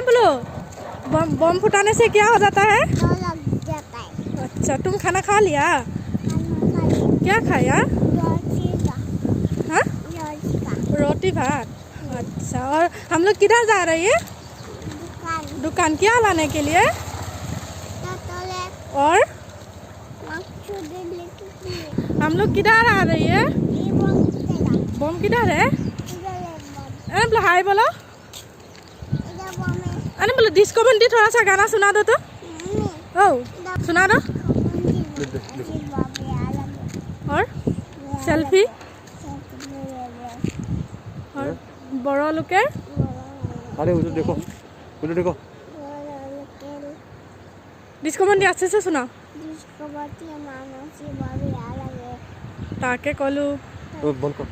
बोलो बम फुटाने से क्या हो जाता है? डर लग जाता है। अच्छा तुम खाना खा लिया? खाना क्या खाया? रोटी का हाँ रोटी का रोटी भात। अच्छा और हम लोग किधर जा रही है? दुकान दुकान क्या लाने के लिए? टोटले और मक्खू दिल्ली की हम लोग किधर आ रही है? ये बम तेरा बम किधर है? इधर है बम अरे बोलो हाय बोलो। इधर बम है अरे बोलो डिस्को बंदी थोड़ा सा गाना सुना दो तो। ओ सुना दो। और सेल्फी और बड़ा लोग अरे उधर देखो डिस्को बंदी अच्छे से सुना ताके कलू बोल को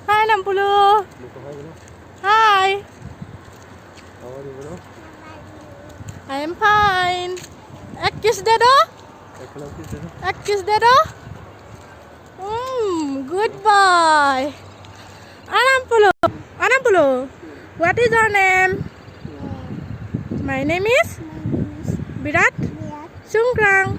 हाय नमपुलू हाय आई एम फाइन एक किस दे दो good boy Anampulu what is your name? My name is Virat Sungkrang